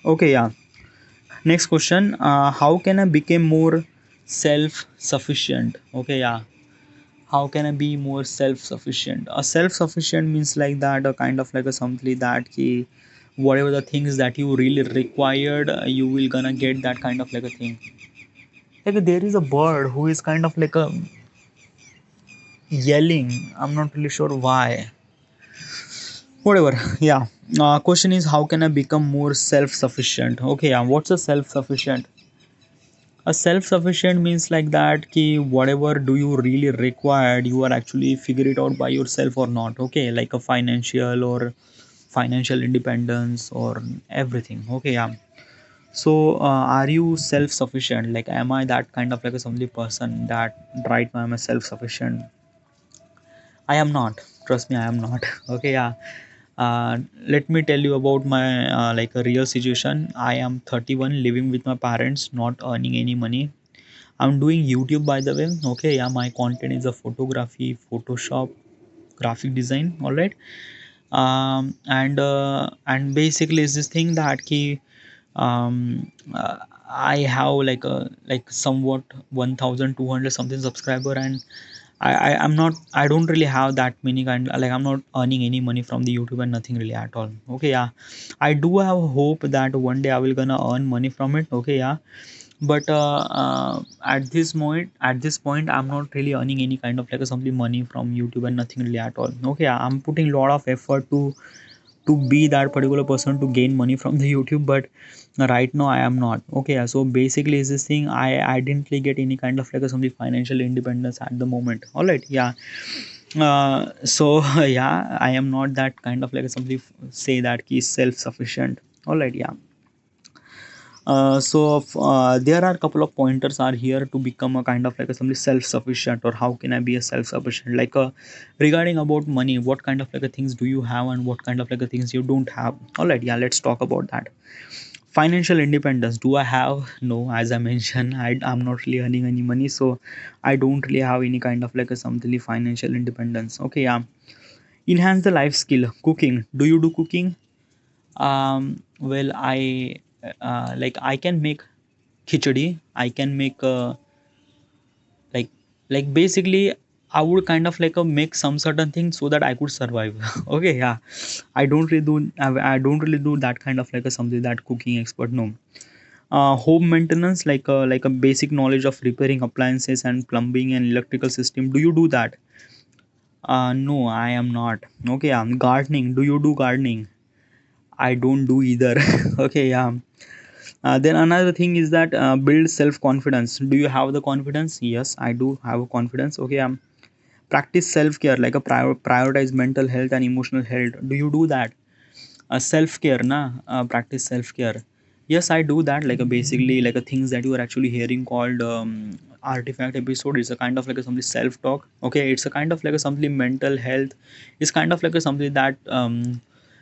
Okay, yeah. Next question. How can I become more self-sufficient? Okay, yeah. How can I be more self-sufficient? A self-sufficient means like that, a kind of like a something that ki, whatever the things that you really required, you will gonna get that kind of like a thing. Like there is a bird who is kind of like a yelling. I'm not really sure why. Whatever. Yeah. Question is, how can I become more self-sufficient? Okay, yeah. What's a self-sufficient? A self-sufficient means like that ki whatever do you really required, you are actually figure it out by yourself or not. Okay, like a financial or financial independence or everything. Okay, yeah. So are you self-sufficient? Like, am I that kind of like a somebody person that right now I'm a self-sufficient? I am not. Trust me, I am not. Okay, yeah. Let me tell you about my like a real situation. I am 31, living with my parents, not earning any money. I'm doing YouTube, by the way. Okay, yeah, my content is a photography, Photoshop, graphic design. All right. And basically it's this thing that ki I have like a like somewhat 1,200 something subscriber, and I'm not, I don't really have that many kind, like I'm not earning any money from the YouTube and nothing really at all. Okay, yeah. I do have hope that one day I will gonna earn money from it. Okay, yeah. But at this point I'm not really earning any kind of like a something money from YouTube and nothing really at all. Okay, I'm putting a lot of effort to be that particular person to gain money from the YouTube, but right now I am not. Okay, yeah. So basically is this thing, I didn't really get any kind of like a something financial independence at the moment. All right, yeah. So yeah, I am not that kind of like a somebody say that he is self sufficient. All right, yeah. There are a couple of pointers are here to become a kind of like a somebody self-sufficient, or how can I be a self-sufficient, like regarding about money, what kind of like a things do you have and what kind of like a things you don't have. All right, yeah, let's talk about that. Financial independence, do I have? No, as I mentioned, I'm not really earning any money, so I don't really have any kind of like a something financial independence. Okay, yeah. Enhance the life skill, cooking, do you do cooking? Well, like I can make khichdi, I can make like like basically I would kind of like make some certain things so that I could survive. Okay, yeah. I don't really do that kind of like a something that cooking expert, no. Home maintenance, like a basic knowledge of repairing appliances and plumbing and electrical system, do you do that? No, I am not. Okay, gardening, do you do gardening? I don't do either. Okay, yeah. Then another thing is that build self confidence. Do you have the confidence? Yes, I do have a confidence. Okay, practice self care, like a prioritize mental health and emotional health. Do you do that? Self care, na. Practice self care. Yes, I do that. Like basically like a things that you are actually hearing called artifact episode. It's a kind of like a something self talk. Okay, it's a kind of like a something mental health. It's kind of like a something that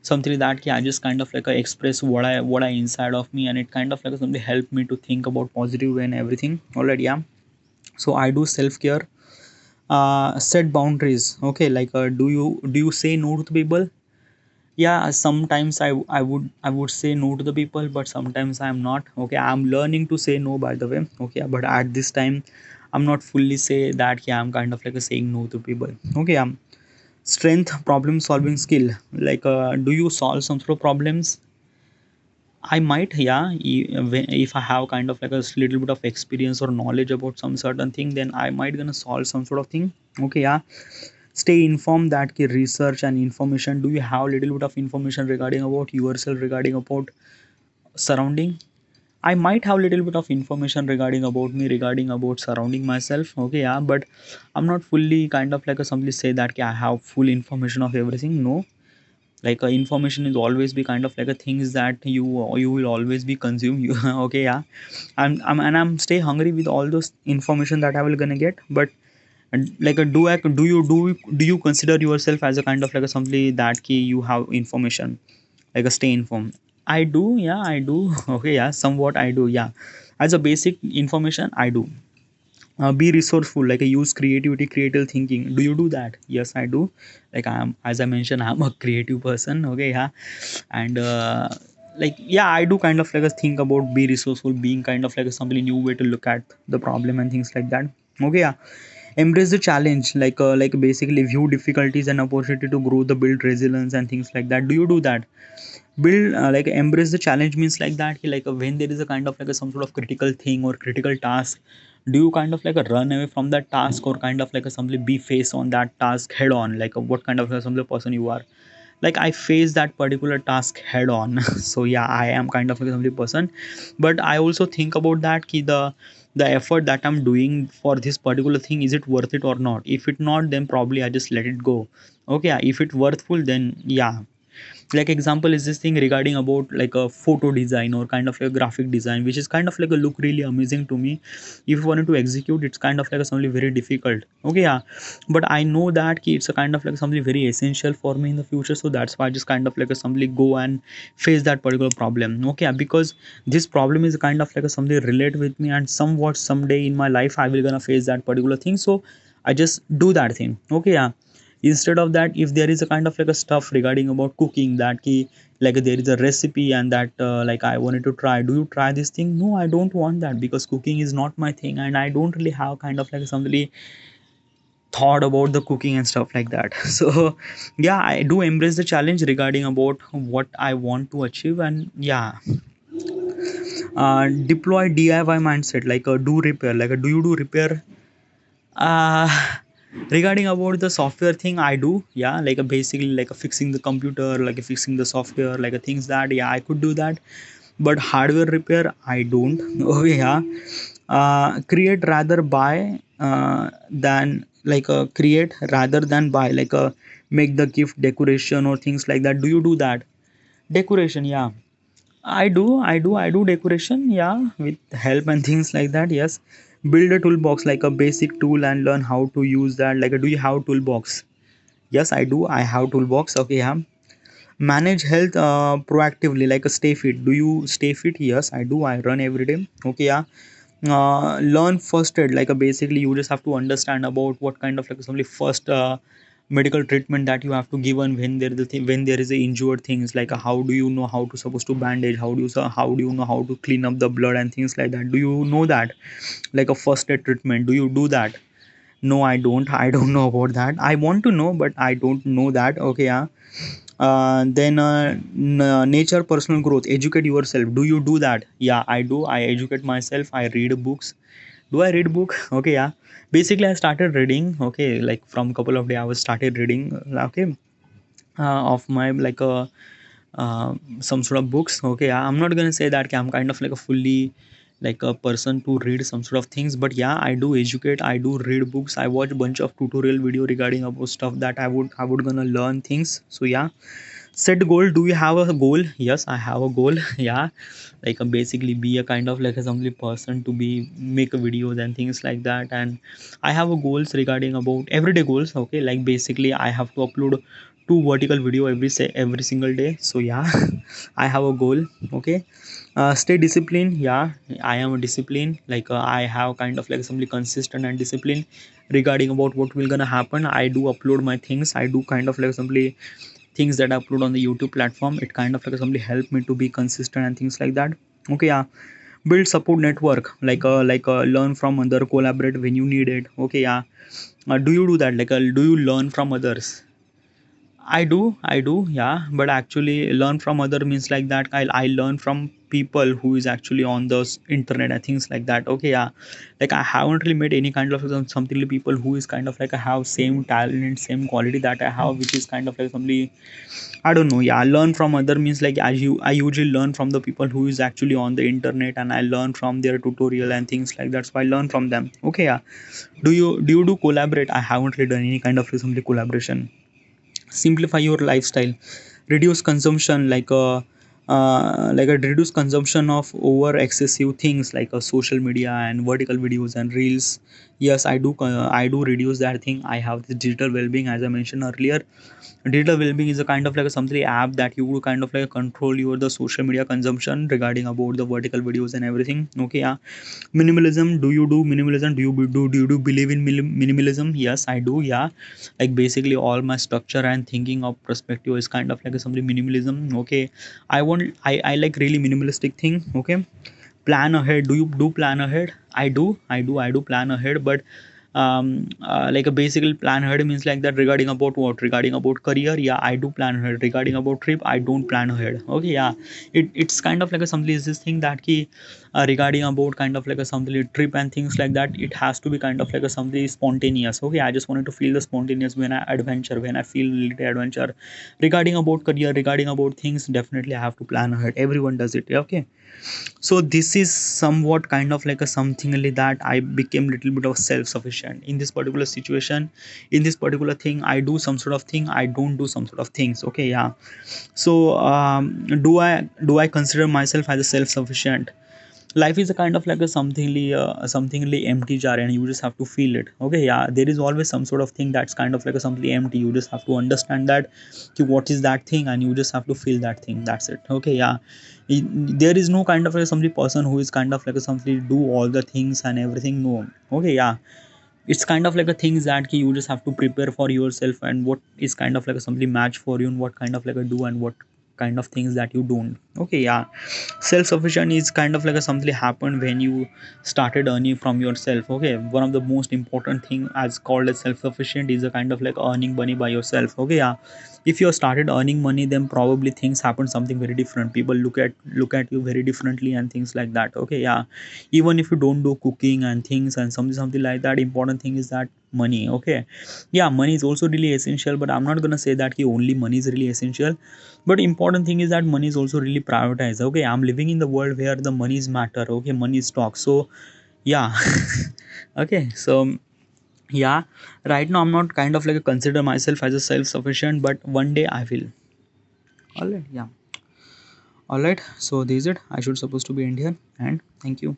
something that I just kind of like express what I inside of me, and it kind of like something help me to think about positive and everything. Already, yeah. So I do self care. Set boundaries. Okay, like do you say no to the people? Yeah, sometimes I would say no to the people, but sometimes I'm not. Okay, I'm learning to say no, by the way. Okay, but at this time I'm not fully say that. Yeah, I'm kind of like saying no to people. Okay, strength, problem solving skill, like do you solve some sort of problems? I might, yeah. If I have kind of like a little bit of experience or knowledge about some certain thing, then I might gonna solve some sort of thing. Okay, yeah. Stay informed, that ki research and information, do you have a little bit of information regarding about yourself, regarding about surrounding? I might have a little bit of information regarding about me, regarding about surrounding myself. Okay, yeah, but I'm not fully kind of like a somebody say that ki I have full information of everything. No, like information is always be kind of like a things that you will always be consume. You okay, yeah. I'm stay hungry with all those information that I will gonna get, but and like a do you consider yourself as a kind of like a somebody that key you have information, like a stay informed? I do, yeah, I do. Okay, yeah, somewhat I do, yeah. As a basic information I do. Be resourceful, like use creativity, creative thinking, do you do that? Yes, I do. Like I am, as I mentioned, I'm a creative person. Okay, yeah. And like yeah, I do kind of like a think about be resourceful, being kind of like a somebody new way to look at the problem and things like that. Okay, yeah. Embrace the challenge, like basically view difficulties and opportunity to grow the build resilience and things like that. Do you do that? Build like embrace the challenge means like that when there is a kind of like a some sort of critical thing or critical task, do you kind of like a run away from that task or kind of like a simply be face on that task head on, what kind of some person you are? Like I face that particular task head on. So yeah, I am kind of like a simply person, but I also think about that the effort that I'm doing for this particular thing, is it worth it or not? If it not, then probably I just let it go. Okay, yeah, if it worthful, then yeah. Like example is this thing regarding about like a photo design or kind of a graphic design, which is kind of like a look really amazing to me. If you wanted to execute, it's kind of like a something very difficult. Okay, yeah, but I know that it's a kind of like something very essential for me in the future, so that's why I just kind of like a something go and face that particular problem. Okay, yeah, because this problem is kind of like a something relate with me, and somewhat someday in my life I will gonna face that particular thing, so I just do that thing. Okay, yeah. Instead of that, if there is a kind of like a stuff regarding about cooking that key, like there is a recipe and that like I wanted to try, do you try this thing? No, I don't want that, because cooking is not my thing and I don't really have kind of like somebody thought about the cooking and stuff like that. So yeah, I do embrace the challenge regarding about what I want to achieve. And yeah, deploy DIY mindset, do repair, do you do repair? uh Regarding about the software thing, I do, yeah, basically fixing the computer, fixing the software, things that yeah I could do that. But hardware repair I don't. Oh yeah. Create rather buy than create rather than buy, make the gift decoration or things like that. Do you do that? Decoration, yeah, I do decoration, yeah, with help and things like that. Yes, build a toolbox, like a basic tool, and learn how to use that. Do you have toolbox? Yes, I do. I have toolbox. Okay, yeah. Manage health proactively, like a stay fit. Do you stay fit? Yes, I do. I run every day. Okay, yeah. Learn first aid, basically you just have to understand about what kind of like first medical treatment that you have to give, and when there is when there is a injured things, how do you know how to supposed to bandage, how do you know how to clean up the blood and things like that? Do you know that, like a first aid treatment, do you do that? No, I don't. I don't know about that. I want to know, but I don't know that. Okay, yeah. Then nature personal growth, educate yourself. Do you do that? Yeah, I do. I educate myself. I read books. Do I read book? Okay, yeah. Basically I started reading, okay, like from couple of days I was started reading, okay, of my some sort of books. Okay, yeah. I'm not gonna say that okay, I'm kind of like a fully like a person to read some sort of things, but yeah, I do educate, I do read books, I watch bunch of tutorial video regarding about stuff that I would gonna learn things. So yeah. Set goal, do you have a goal? Yes, I have a goal. Yeah, basically be a kind of like a assembly person to be make a videos and things like that. And I have a goals regarding about everyday goals. Okay, like basically I have to upload two vertical video every single day. So yeah, I have a goal. Okay. Stay disciplined, yeah, I am a discipline, I have kind of like something consistent and discipline regarding about what will gonna happen. I do upload my things, I do kind of like simply things that I upload on the YouTube platform. It kind of like somebody help me to be consistent and things like that. Okay, yeah. Build support network, learn from other, collaborate when you need it. Okay, yeah. Do you do that? Do you learn from others? I do, yeah. But actually, learn from other means like that. I learn from people who is actually on the internet and things like that. Okay, yeah. I haven't really met any kind of something people who is kind of like I have same talent, same quality that I have, which is kind of like somebody I don't know. Yeah, learn from other means I usually learn from the people who is actually on the internet, and I learn from their tutorial and things like that. So I learn from them. Okay, yeah. Do you do collaborate? I haven't really done any kind of recently collaboration. Simplify your lifestyle, reduce consumption, like a reduce consumption of over excessive things, social media and vertical videos and reels, Yes, I do reduce that thing. I have this digital well-being, as I mentioned earlier. Digital well-being is a kind of like a something app that you will kind of like control your the social media consumption regarding about the vertical videos and everything. Okay, yeah. Minimalism, do you do minimalism? Do you do believe in minimalism? Yes, I do. Yeah, like basically all my structure and thinking of perspective is kind of like a something minimalism. Okay, I like really minimalistic thing. Okay, plan ahead. Do you do plan ahead? I do plan ahead, but like a basically plan ahead means like that regarding about what, regarding about career. Yeah, I do plan ahead. Regarding about trip, I don't plan ahead. Okay, yeah. It's kind of like a something is this thing that key, regarding about kind of like a something trip and things like that, it has to be kind of like a something spontaneous. Okay, I just wanted to feel the spontaneous when I adventure, when I feel little adventure. Regarding about career, regarding about things, definitely I have to plan ahead. Everyone does it. Yeah, okay. So this is somewhat kind of like a something like that I became little bit of self-sufficient in this particular situation. In this particular thing, I do some sort of thing, I don't do some sort of things. Okay, yeah. So do I consider myself as a self-sufficient? Life is a kind of like a somethingly empty jar, and you just have to feel it. Okay, yeah, there is always some sort of thing that's kind of like a something empty. You just have to understand that ki what is that thing, and you just have to feel that thing. That's it. Okay, yeah. There is no kind of like somebody person who is kind of like a somebody do all the things and everything. No. Okay, yeah. It's kind of like a things that ki you just have to prepare for yourself, and what is kind of like a somebody match for you, and what kind of like a do, and what kind of things that you don't. Okay, yeah. Self-sufficient is kind of like a something happened when you started earning from yourself. Okay, one of the most important thing as called as self-sufficient is a kind of like earning money by yourself. Okay, yeah. If you started earning money, then probably things happen something very different. People look at you very differently and things like that. Okay, yeah. Even if you don't do cooking and things and something like that, important thing is that money. Okay, yeah, money is also really essential, but I'm not gonna say that ki only money is really essential. But important thing is that money is also really prioritized. Okay, I'm living in the world where the monies matter. Okay, money is talk. So yeah. Okay, so yeah, right now I'm not kind of like consider myself as a self-sufficient, but one day I will. All right, yeah. All right, so this is it. I should supposed to be in here, and thank you.